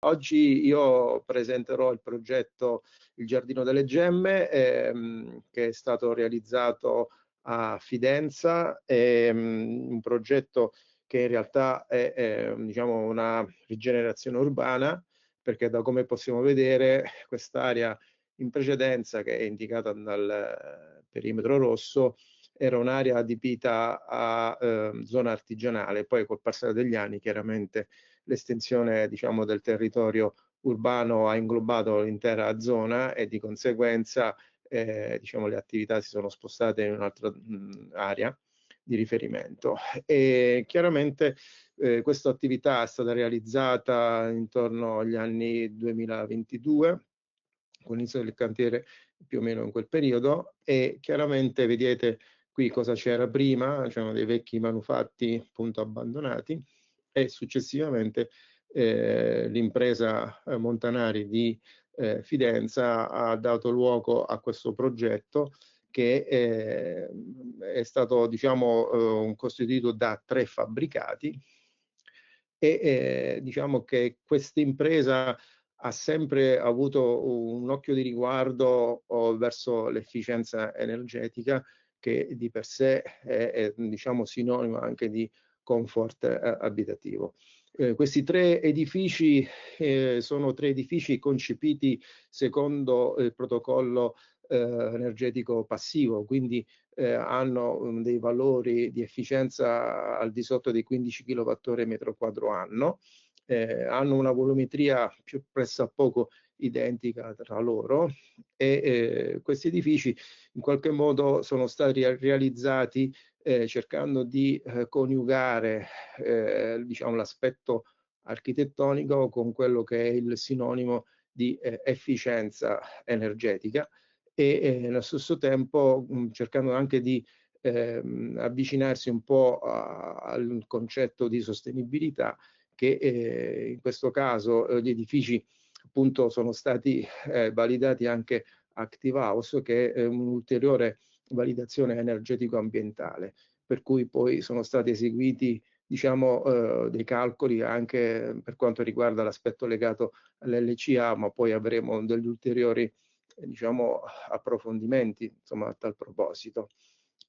Oggi io presenterò il progetto Il Giardino delle Gemme, che è stato realizzato a Fidenza, un progetto che in realtà è diciamo una rigenerazione urbana, perché da come possiamo vedere quest'area in precedenza, che è indicata dal perimetro rosso, era un'area adibita a zona artigianale. Poi col passare degli anni chiaramente l'estensione, diciamo, del territorio urbano ha inglobato l'intera zona e di conseguenza diciamo, le attività si sono spostate in un'altra area di riferimento. E chiaramente questa attività è stata realizzata intorno agli anni 2022, con l'inizio del cantiere più o meno in quel periodo, e chiaramente vedete qui cosa c'era prima, c'erano dei vecchi manufatti appunto abbandonati, e successivamente l'impresa Montanari di Fidenza ha dato luogo a questo progetto che è stato, diciamo, costituito da 3 fabbricati, e diciamo che questa impresa ha sempre avuto un occhio di riguardo verso l'efficienza energetica, che di per sé è diciamo sinonimo anche di comfort abitativo. Questi 3 edifici sono 3 edifici concepiti secondo il protocollo energetico passivo, quindi hanno dei valori di efficienza al di sotto dei 15 kWh metro quadro anno, hanno una volumetria più pressappoco identica tra loro, e questi edifici in qualche modo sono stati realizzati cercando di coniugare diciamo, l'aspetto architettonico con quello che è il sinonimo di efficienza energetica, e nello stesso tempo cercando anche di avvicinarsi un po' al concetto di sostenibilità, che in questo caso gli edifici appunto sono stati validati anche Active House, che è un'ulteriore validazione energetico-ambientale, per cui poi sono stati eseguiti diciamo dei calcoli anche per quanto riguarda l'aspetto legato all'LCA, ma poi avremo degli ulteriori diciamo approfondimenti insomma a tal proposito.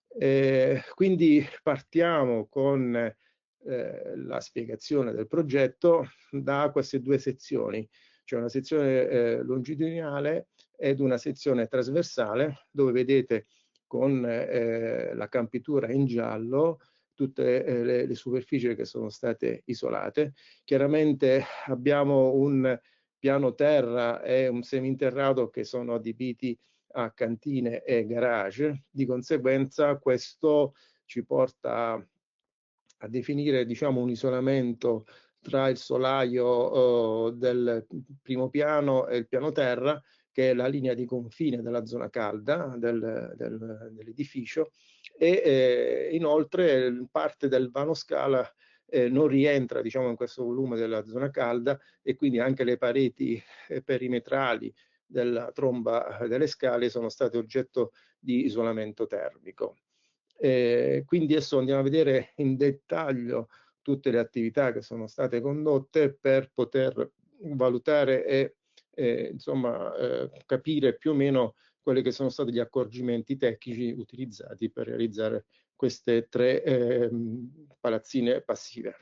Quindi partiamo con la spiegazione del progetto da queste 2 sezioni, cioè una sezione longitudinale ed una sezione trasversale, dove vedete con la campitura in giallo tutte le superfici che sono state isolate. Chiaramente abbiamo un piano terra e un seminterrato che sono adibiti a cantine e garage, di conseguenza questo ci porta a definire diciamo, un isolamento tra il solaio del primo piano e il piano terra, che è la linea di confine della zona calda dell'edificio, e inoltre parte del vano scala non rientra diciamo, in questo volume della zona calda, e quindi anche le pareti perimetrali della tromba delle scale sono state oggetto di isolamento termico. Quindi adesso andiamo a vedere in dettaglio tutte le attività che sono state condotte per poter valutare e insomma, capire più o meno quelli che sono stati gli accorgimenti tecnici utilizzati per realizzare queste 3 palazzine passive.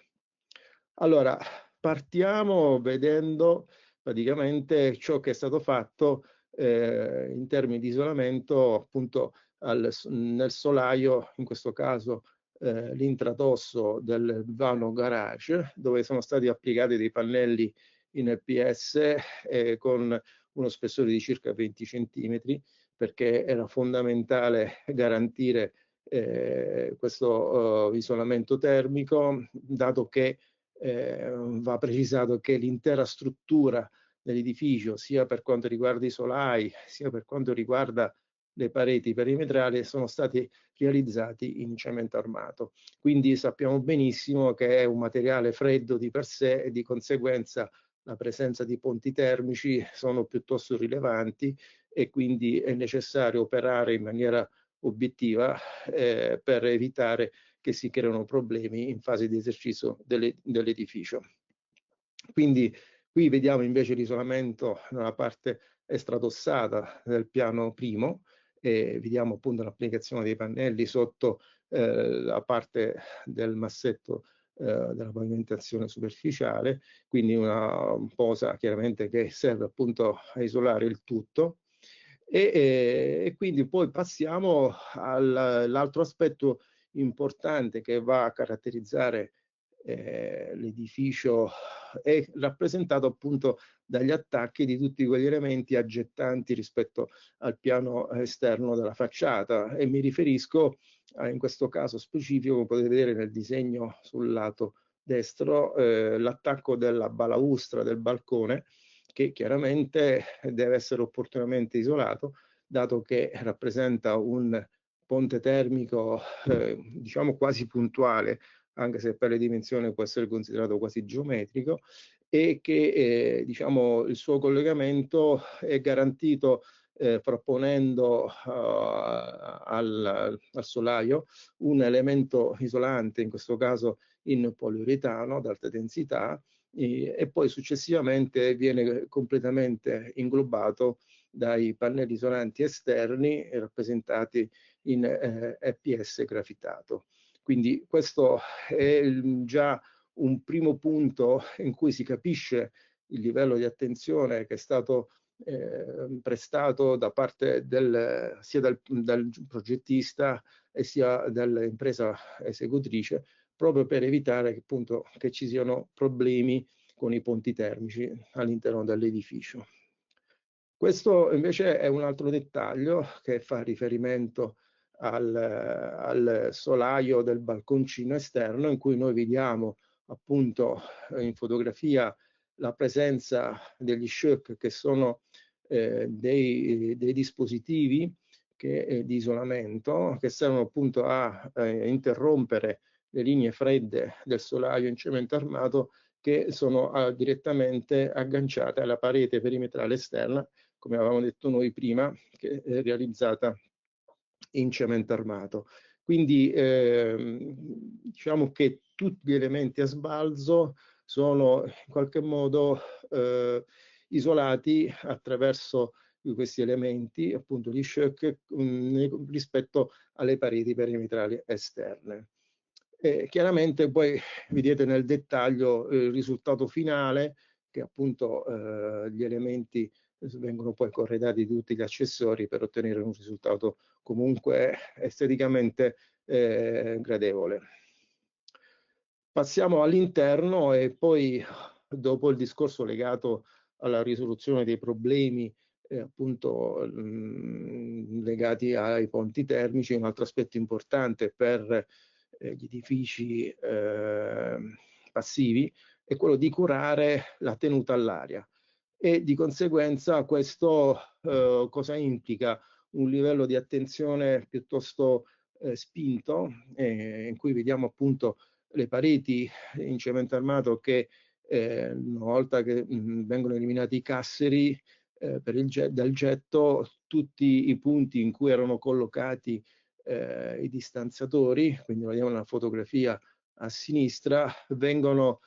Allora, partiamo vedendo praticamente ciò che è stato fatto in termini di isolamento appunto nel solaio, in questo caso l'intratosso del vano garage, dove sono stati applicati dei pannelli in LPS con uno spessore di circa 20 centimetri, perché era fondamentale garantire questo isolamento termico, dato che va precisato che l'intera struttura dell'edificio, sia per quanto riguarda i solai, sia per quanto riguarda le pareti perimetrali, sono stati realizzati in cemento armato. Quindi sappiamo benissimo che è un materiale freddo di per sé, e di conseguenza la presenza di ponti termici sono piuttosto rilevanti, e quindi è necessario operare in maniera obiettiva per evitare che si creano problemi in fase di esercizio dell'edificio. Quindi Qui vediamo invece l'isolamento nella parte estratossata del piano primo e vediamo appunto l'applicazione dei pannelli sotto la parte del massetto della pavimentazione superficiale, quindi una posa chiaramente che serve appunto a isolare il tutto. E quindi poi passiamo all'altro aspetto importante che va a caratterizzare l'edificio, è rappresentato appunto dagli attacchi di tutti quegli elementi aggettanti rispetto al piano esterno della facciata, e mi riferisco in questo caso specifico, come potete vedere nel disegno sul lato destro, l'attacco della balaustra del balcone, che chiaramente deve essere opportunamente isolato, dato che rappresenta un ponte termico diciamo quasi puntuale, anche se per le dimensioni può essere considerato quasi geometrico, e che diciamo il suo collegamento è garantito proponendo al solaio un elemento isolante, in questo caso in poliuretano ad alta densità, e poi successivamente viene completamente inglobato dai pannelli isolanti esterni rappresentati in EPS grafitato. Quindi questo è già un primo punto in cui si capisce il livello di attenzione che è stato prestato da parte sia dal progettista e sia dall'impresa esecutrice, proprio per evitare che, appunto, che ci siano problemi con i ponti termici all'interno dell'edificio. Questo invece è un altro dettaglio che fa riferimento al solaio del balconcino esterno, in cui noi vediamo appunto in fotografia la presenza degli shock, che sono dei dispositivi di isolamento che servono appunto a interrompere le linee fredde del solaio in cemento armato, che sono direttamente agganciate alla parete perimetrale esterna, come avevamo detto noi prima, che è realizzata in cemento armato. Quindi diciamo che tutti gli elementi a sbalzo sono in qualche modo isolati attraverso questi elementi, appunto gli shock, rispetto alle pareti perimetrali esterne. Chiaramente poi vedete nel dettaglio il risultato finale, che appunto gli elementi vengono poi corredati di tutti gli accessori per ottenere un risultato comunque esteticamente gradevole. Passiamo all'interno e poi, dopo il discorso legato alla risoluzione dei problemi appunto legati ai ponti termici, un altro aspetto importante per gli edifici passivi è quello di curare la tenuta all'aria, e di conseguenza questo cosa implica? Un livello di attenzione piuttosto spinto, in cui vediamo appunto le pareti in cemento armato che una volta che vengono eliminati i casseri dal getto, tutti i punti in cui erano collocati i distanziatori, quindi vediamo una fotografia a sinistra, vengono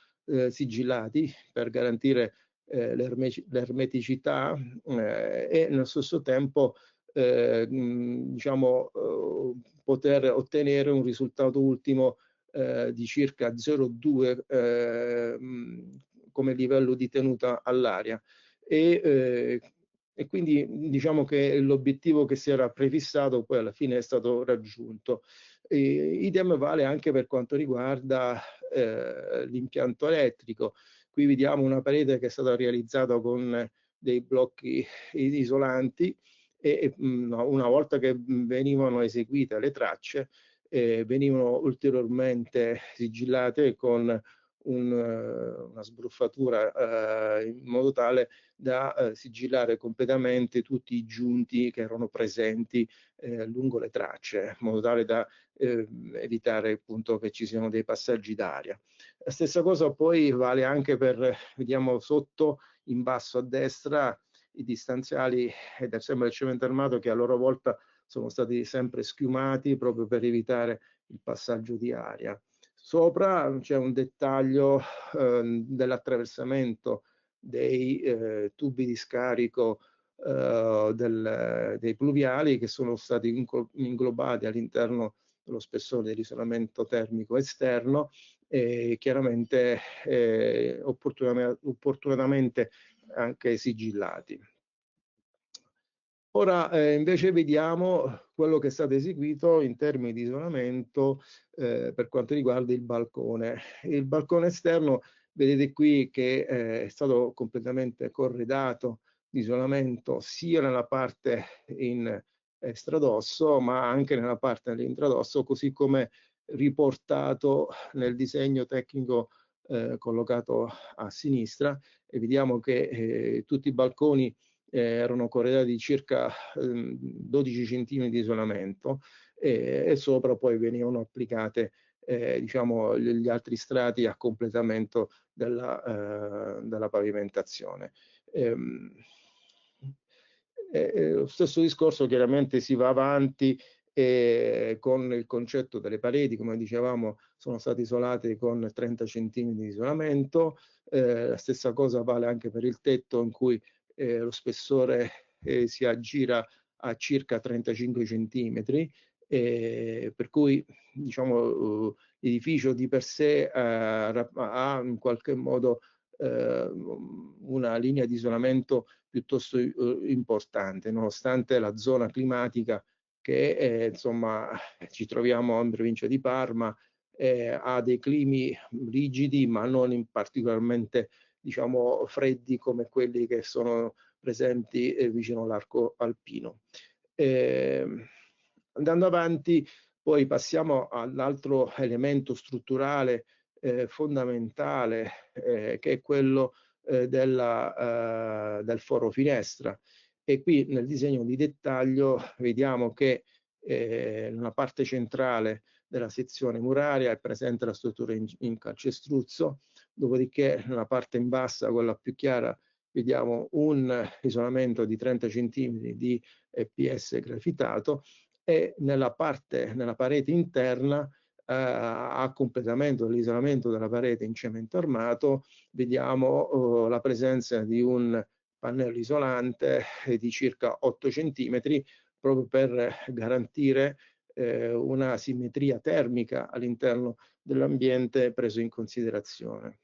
sigillati per garantire l'ermeticità e nello stesso tempo diciamo, poter ottenere un risultato ultimo di circa 0,2 come livello di tenuta all'aria. E quindi diciamo che l'obiettivo che si era prefissato poi alla fine è stato raggiunto. Idem vale anche per quanto riguarda l'impianto elettrico. Qui vediamo una parete che è stata realizzata con dei blocchi isolanti e una volta che venivano eseguite le tracce venivano ulteriormente sigillate con una sbruffatura in modo tale da sigillare completamente tutti i giunti che erano presenti lungo le tracce, in modo tale da evitare appunto che ci siano dei passaggi d'aria. La stessa cosa poi vale anche per, vediamo sotto in basso a destra, i distanziali del cemento armato, che a loro volta sono stati sempre schiumati proprio per evitare il passaggio di aria. Sopra c'è un dettaglio dell'attraversamento dei tubi di scarico dei pluviali che sono stati inglobati all'interno dello spessore dell'isolamento termico esterno e chiaramente opportunamente anche sigillati. Ora invece vediamo quello che è stato eseguito in termini di isolamento per quanto riguarda il balcone. Il balcone esterno, vedete qui che è stato completamente corredato di isolamento sia nella parte in stradosso ma anche nella parte dell'intradosso, così come riportato nel disegno tecnico collocato a sinistra, e vediamo che tutti i balconi erano corredati di circa 12 cm di isolamento e sopra poi venivano applicate diciamo gli altri strati a completamento della pavimentazione. Lo stesso discorso chiaramente si va avanti con il concetto delle pareti, come dicevamo, sono state isolate con 30 cm di isolamento. La stessa cosa vale anche per il tetto, in cui lo spessore si aggira a circa 35 centimetri, per cui diciamo, l'edificio di per sé ha in qualche modo una linea di isolamento piuttosto importante, nonostante la zona climatica che insomma ci troviamo in provincia di Parma, ha dei climi rigidi ma non particolarmente diciamo freddi come quelli che sono presenti vicino all'arco alpino. Andando avanti poi passiamo all'altro elemento strutturale fondamentale che è quello del foro finestra, e qui nel disegno di dettaglio vediamo che nella parte centrale della sezione muraria è presente la struttura in calcestruzzo, dopodiché nella parte in bassa, quella più chiara, vediamo un isolamento di 30 cm di EPS grafitato, e nella parete interna a completamento dell'isolamento della parete in cemento armato vediamo la presenza di un pannello isolante di circa 8 cm proprio per garantire una simmetria termica all'interno dell'ambiente preso in considerazione.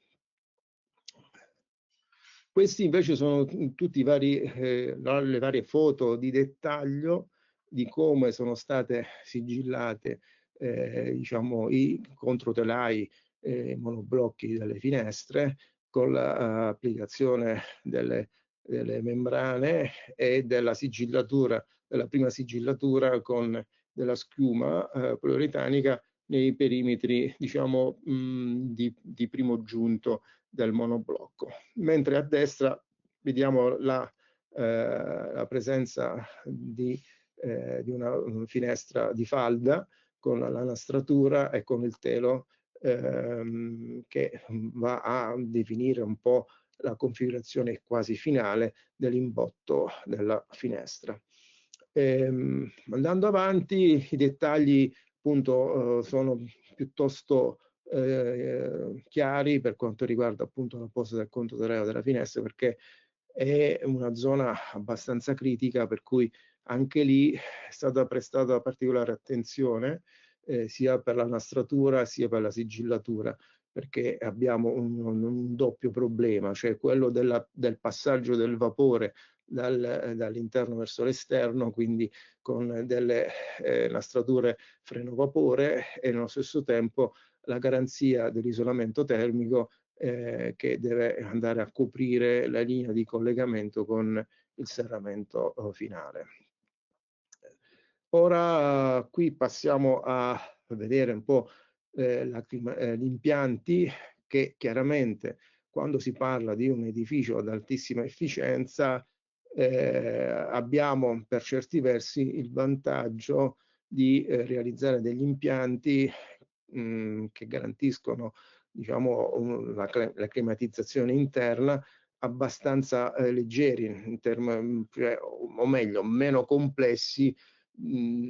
Questi invece sono tutti le varie foto di dettaglio di come sono state sigillate diciamo, i controtelai monoblocchi delle finestre con l'applicazione delle membrane e della sigillatura, della prima sigillatura con della schiuma poliuretanica nei perimetri diciamo di primo giunto del monoblocco, mentre a destra vediamo la presenza di una finestra di falda con la nastratura e con il telo che va a definire un po' la configurazione quasi finale dell'imbotto della finestra. Andando avanti, i dettagli appunto sono piuttosto chiari per quanto riguarda appunto la posa del controterreo della finestra, perché è una zona abbastanza critica, per cui anche lì è stata prestata particolare attenzione sia per la nastratura sia per la sigillatura, perché abbiamo un doppio problema, cioè quello del passaggio del vapore dall'interno verso l'esterno, quindi con delle nastrature freno vapore, e nello stesso tempo la garanzia dell'isolamento termico che deve andare a coprire la linea di collegamento con il serramento finale. Ora qui passiamo a vedere un po' gli impianti che chiaramente quando si parla di un edificio ad altissima efficienza abbiamo per certi versi il vantaggio di realizzare degli impianti che garantiscono diciamo, la climatizzazione interna abbastanza leggeri, cioè, o meglio, meno complessi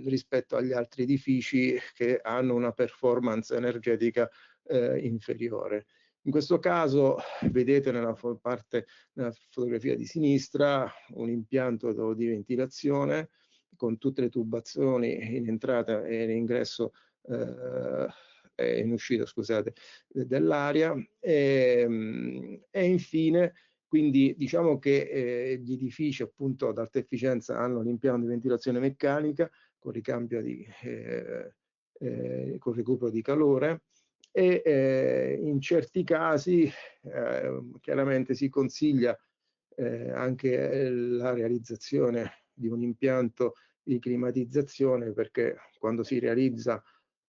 rispetto agli altri edifici che hanno una performance energetica inferiore. In questo caso vedete nella fotografia di sinistra un impianto di ventilazione con tutte le tubazioni in entrata e in ingresso e in uscita, scusate, dell'aria e infine quindi diciamo che gli edifici appunto ad alta efficienza hanno l'impianto di ventilazione meccanica con ricambio con recupero di calore e in certi casi chiaramente si consiglia anche la realizzazione di un impianto di climatizzazione, perché quando si realizza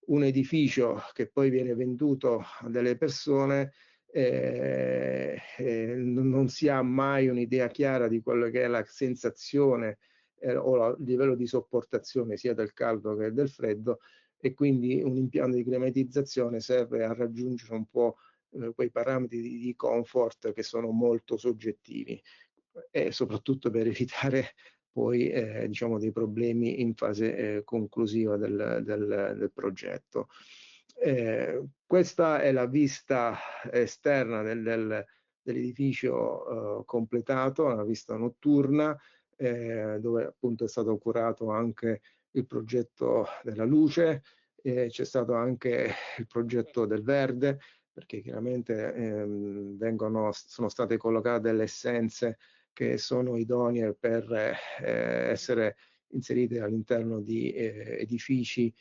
un edificio che poi viene venduto a delle persone non si ha mai un'idea chiara di quello che è la sensazione o il livello di sopportazione sia del caldo che del freddo, e quindi un impianto di climatizzazione serve a raggiungere un po' quei parametri di comfort che sono molto soggettivi e soprattutto per evitare poi diciamo dei problemi in fase conclusiva del progetto. Questa è la vista esterna dell'edificio completato, una vista notturna dove appunto è stato curato anche il progetto della luce, c'è stato anche il progetto del verde, perché chiaramente sono state collocate delle essenze che sono idonee per essere inserite all'interno di edifici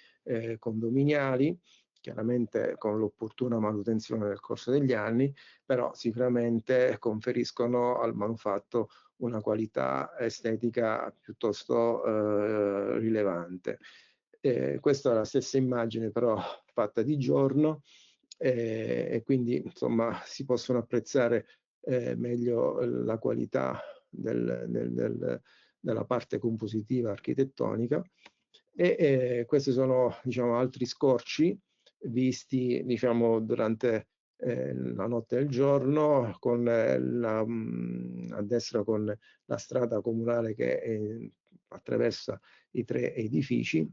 condominiali, chiaramente con l'opportuna manutenzione nel corso degli anni, però sicuramente conferiscono al manufatto una qualità estetica piuttosto rilevante. Questa è la stessa immagine però fatta di giorno e quindi insomma si possono apprezzare meglio la qualità della parte compositiva architettonica e questi sono diciamo altri scorci visti diciamo durante la notte e il giorno con a destra con la strada comunale che attraversa i 3 edifici,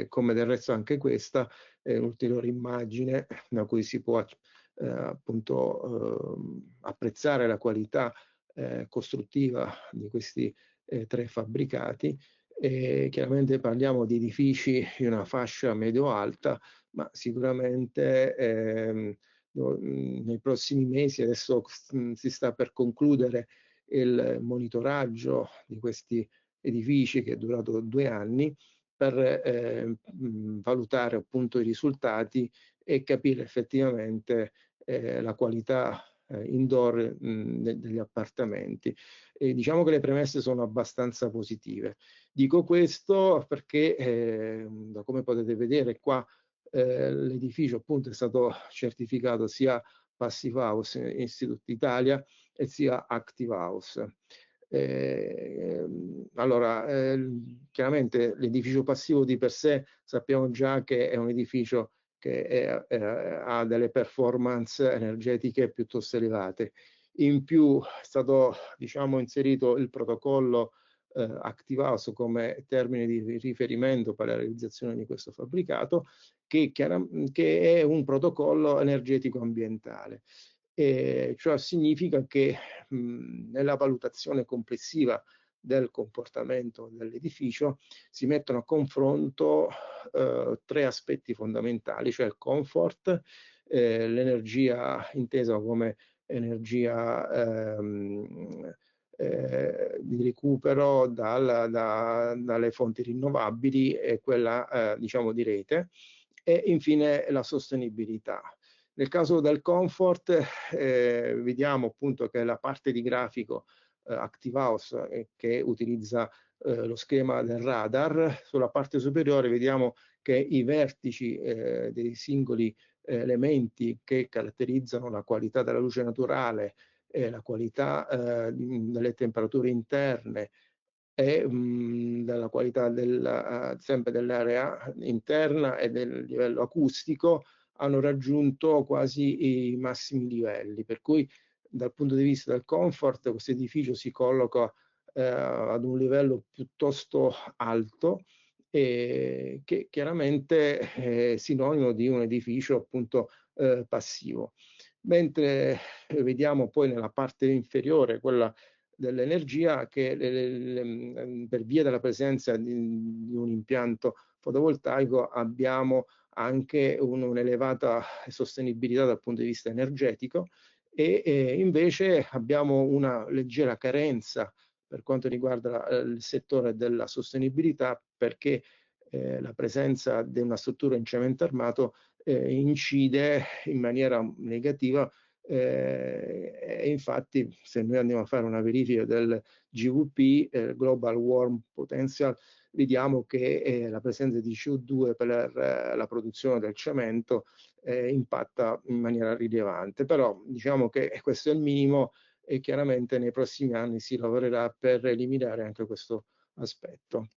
come del resto anche questa è un'ulteriore immagine da cui si può appunto apprezzare la qualità costruttiva di questi 3 fabbricati. Chiaramente parliamo di edifici di una fascia medio-alta, ma sicuramente nei prossimi mesi, adesso si sta per concludere il monitoraggio di questi edifici che è durato 2 anni per valutare appunto i risultati e capire effettivamente la qualità indoor degli appartamenti. Diciamo che le premesse sono abbastanza positive. Dico questo perché, da come potete vedere qua, l'edificio appunto è stato certificato sia Passive House Institute Italia e sia Active House. Allora, chiaramente l'edificio passivo di per sé sappiamo già che è un edificio che ha delle performance energetiche piuttosto elevate. In più è stato diciamo, inserito il protocollo Active House come termine di riferimento per la realizzazione di questo fabbricato, che è un protocollo energetico ambientale. Ciò significa che nella valutazione complessiva del comportamento dell'edificio si mettono a confronto 3 aspetti fondamentali, cioè il comfort, l'energia intesa come energia di recupero dalle fonti rinnovabili e quella diciamo di rete, e infine la sostenibilità. Nel caso del comfort vediamo appunto che la parte di grafico Active House che utilizza lo schema del radar, sulla parte superiore vediamo che i vertici dei singoli elementi che caratterizzano la qualità della luce naturale e la qualità delle temperature interne e della qualità sempre dell'area interna e del livello acustico hanno raggiunto quasi i massimi livelli, per cui dal punto di vista del comfort questo edificio si colloca ad un livello piuttosto alto che chiaramente è sinonimo di un edificio appunto passivo. Mentre vediamo poi nella parte inferiore, quella dell'energia, che per via della presenza di un impianto fotovoltaico abbiamo anche un'elevata sostenibilità dal punto di vista energetico e invece abbiamo una leggera carenza per quanto riguarda il settore della sostenibilità, perché la presenza di una struttura in cemento armato incide in maniera negativa e infatti se noi andiamo a fare una verifica del GWP, Global Warm Potential, vediamo che la presenza di CO2 per la produzione del cemento impatta in maniera rilevante, però diciamo che questo è il minimo e chiaramente nei prossimi anni si lavorerà per eliminare anche questo aspetto.